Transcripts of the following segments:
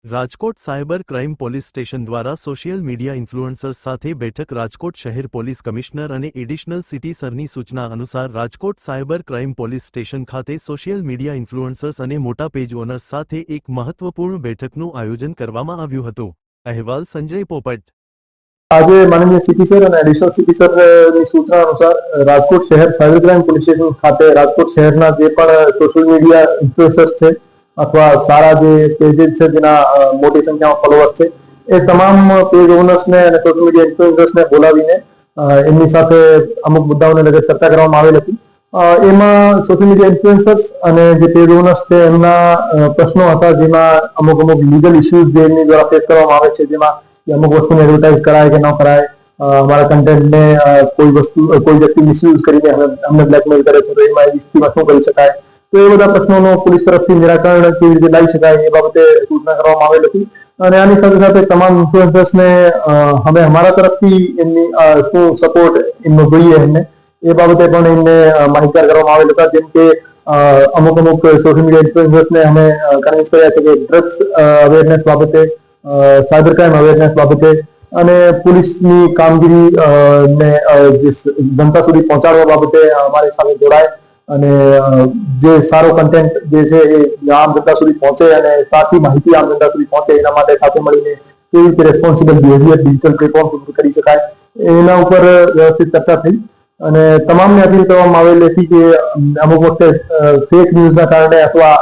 Rajkot cyber crime police station દ્વારા social media influencers સાથે બેઠક રાજકોટ શહેર પોલીસ કમિશનર અને એડિશનલ સિટી સરની સૂચના અનુસાર Rajkot cyber crime police station ખાતે સોશિયલ મીડિયા ઇન્ફ્લુએન્સર્સ અને મોટા પેજ ઓનર્સ સાથે એક મહત્વપૂર્ણ બેઠકનું આયોજન કરવામાં આવ્યું હતું. અહેવાલ સંજય પોપટ. આજે માનનીય સિટી સર અને એડિશનલ સિટી સરની સૂચના અનુસાર રાજકોટ શહેર સાયબર ક્રાઇમ પોલીસ સ્ટેશન ખાતે રાજકોટ શહેરના જે પણ સોશિયલ મીડિયા ઇન્ફ્લુએન્સર્સ છે અથવા સારા જે પેजेस છે જેના મોટી સંખ્યામાં ફોલોઅર્સ છે એ તમામ પેજ ઓનર્સને અને સોશિયલ મીડિયા ઇન્ફ્લુએન્સર્સને બોલાવીને એમની સાથે અમુક મુદ્દાઓને લઈને ચર્ચા કરવામાં આવેલ હતી. એમાં સોશિયલ મીડિયા ઇન્ફ્લુએન્સર્સ અને જે પેજ ઓનર્સ છે એમના પ્રશ્નો હતા, જેમાં અમુક લીગલ ઇસ્યુઝ જે એમની દ્વારા ફેસ કરવામાં આવે છે, જેમાં અમુક વસ્તુને એડવર્ટાઇઝ કરાય કે ન કરાય, અમારા કન્ટેન્ટને કોઈ વ્યક્તિ મિસયુઝ કરીને અમને બ્લેકમેલ કરે છે તો એમાં એવી સ્થિતિમાં શું કરી શકાય, તો એ બધા પ્રશ્નોનો પોલીસ તરફથી નિરાકરણ કેવી રીતે લાવી શકાય એ બાબતે સૂચના કરવામાં આવેલ હતી. અને આની સાથે સાથે તમામ ઇન્ફ્લુએન્સર્સને અમે અમારા તરફથી એમની શું સપોર્ટ એમનો જોઈએ એમને એ બાબતે પણ એમને માહિતગાર કરવામાં આવેલ હતા. જેમ કે અમુક સોશિયલ મીડિયા ઇન્ફ્લુએન્સર્સને અમે કન્વિન્સ કર્યા છે કે ડ્રગ્સ અવેરનેસ બાબતે, સાયબર ક્રાઇમ અવેરનેસ બાબતે અને પોલીસની કામગીરી ને જે જનતા સુધી પહોંચાડવા બાબતે અમારી સાથે જોડાય અને જે સારો કન્ટેન્ટ જે છે એ આમ જનતા સુધી પહોંચે અને સાચી માહિતી આમ જનતા સુધી પહોંચે એના માટે સાથે મળીને કેવી રીતે રેસ્પોન્સિબલ બિહેવિયર ડિજિટલ પ્લેટફોર્મ કરી શકાય એના ઉપર વ્યવસ્થિત ચર્ચા થઈ. અને તમામને અપીલ કરવામાં આવેલી હતી કે અમુક વખતે ફેક ન્યૂઝના કારણે અથવા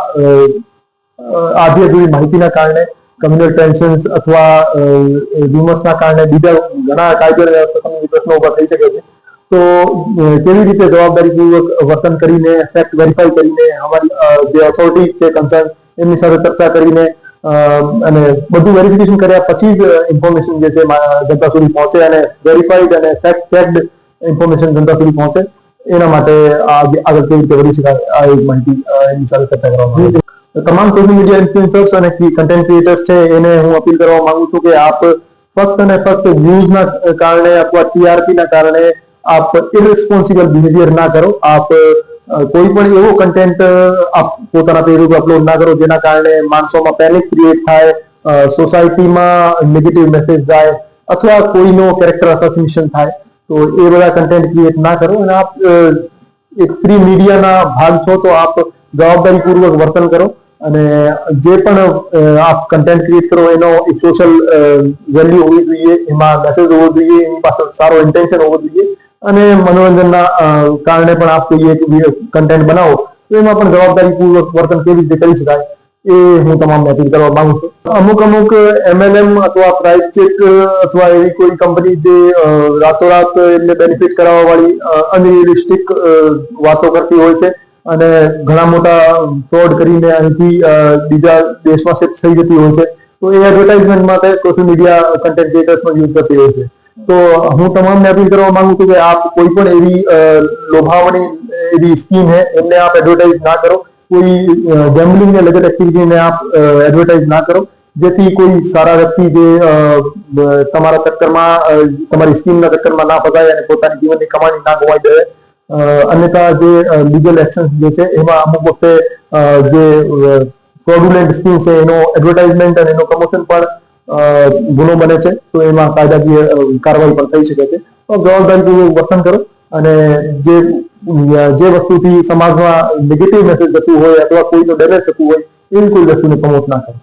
આધી અધૂરી માહિતીના કારણે કમ્યુનલ ટેન્શન્સ અથવા ર્યુમર્સના કારણે બીજા ઘણા કાયદેસર વ્યવસ્થા પ્રશ્નો ઉભા થઈ શકે છે. તો કેવી રીતે જવાબદારીપૂર્વક વર્તન કરીને ફેક્ટ વેરીફાઈ કરીને અમારી જે ઓથોરિટી છે કન્સર્ન એમની સાથે ચર્ચા કરીને અને બધું વેરિફિકેશન કર્યા પછી જ ઇન્ફોર્મેશન જે છે જનતા સુધી પહોંચે અને વેરીફાઈડ અને ફેક્ટ ચેકડ ઇન્ફોર્મેશન જનતા સુધી પહોંચે એના માટે આગળ કેવી રીતે વધી શકાય આ એક માહિતી એની સાથે ચર્ચા કરવામાં આવી. તમામ સોશિયલ મીડિયા ઇન્ફ્લુએન્સર્સ અને કન્ટેન્ટ ક્રિએટર્સ છે એને હું અપીલ કરવા માંગુ છું કે આપ ફક્ત અને ફક્ત વ્યૂઝના કારણે અથવા ટીઆરપીના કારણે આપ ઇરરિસ્પોન્સિબલ બિહેવિયર ના કરો. આપ કોઈ પણ એવો કન્ટેન્ટ આપ પોતાના પેજ ઉપર અપલોડ ના કરો જેના કારણે માણસોમાં પેનિક ક્રિએટ થાય, સોસાયટીમાં નેગેટિવ મેસેજ જાય અથવા કોઈનો કેરેક્ટર અસેસિનેશન થાય. તો એ બધા કન્ટેન્ટ ક્રિએટ ના કરો અને આપ એક ફ્રી મીડિયાના ભાગ છો તો આપ જવાબદારીપૂર્વક વર્તન કરો અને જે પણ આપ કન્ટેન્ટ ક્રિએટ કરો એનો એક સોશિયલ વેલ્યુ હોવી જોઈએ, એમાં મેસેજ હોવો જોઈએ, એની પાછળ સારો ઇન્ટેન્શન હોવો જોઈએ અને મનોરંજનના કારણે પણ આપ કોઈ એક કન્ટેન્ટ બનાવો તો એમાં પણ જવાબદારીપૂર્વક વર્તન કેવી રીતે કરી શકાય એ હું તમામને અપીલ કરવા માંગુ છું. અમુક MLM અથવા પ્રાઇસ ચેક અથવા એવી કોઈ કંપની જે રાતોરાત એમને બેનિફિટ કરાવવા વાળી અનરિયલિસ્ટિક વાતો કરતી હોય છે અને ઘણા મોટા ફ્રોડ કરીને અહીંથી બીજા દેશમાં શિફ્ટ થઈ જતી હોય છે, તો એ એડવર્ટાઇઝમેન્ટ માટે સોશિયલ મીડિયા કન્ટેન્ટ ક્રિએટર્સનો યુઝ કરતી હોય છે. તો હું તમામને અપીલ કરવા માંગુ છું કે આપ કોઈ પણ એવી લોભાવણી એવી સ્કીમ है એમને આપ એડવર્ટાઇઝ ના કરો, કોઈ ગેમ્બલિંગ ને લગત એક્ટિવિટીને આપ એડવર્ટાઇઝ ના કરો જેથી કોઈ સારા વ્યક્તિ જે તમારા ચક્કરમાં તમારી સ્કીમના ચક્કરમાં ના ફસાય અને પોતાની જીવનની કમાણી ના ગુમાવી દે. અન્યથા જે લીગલ એક્શન જે છે એમાં અમુક વખતે જે ફ્રોડુલેન્ટ સ્કીમ છે એનો એડવર્ટાઇઝમેન્ટ અને એનો પ્રમોશન પણ ગુનો બને છે, તો એમાં કાયદાકીય કાર્યવાહી પણ થઈ શકે છે. તો જવાબદારીપૂર્વક વર્તન કરો અને જે વસ્તુથી સમાજમાં નેગેટિવ મેસેજ જતું હોય અથવા કોઈનો ડેમેજ થતું હોય એવી કોઈ વસ્તુને પ્રમોટ ના કરો.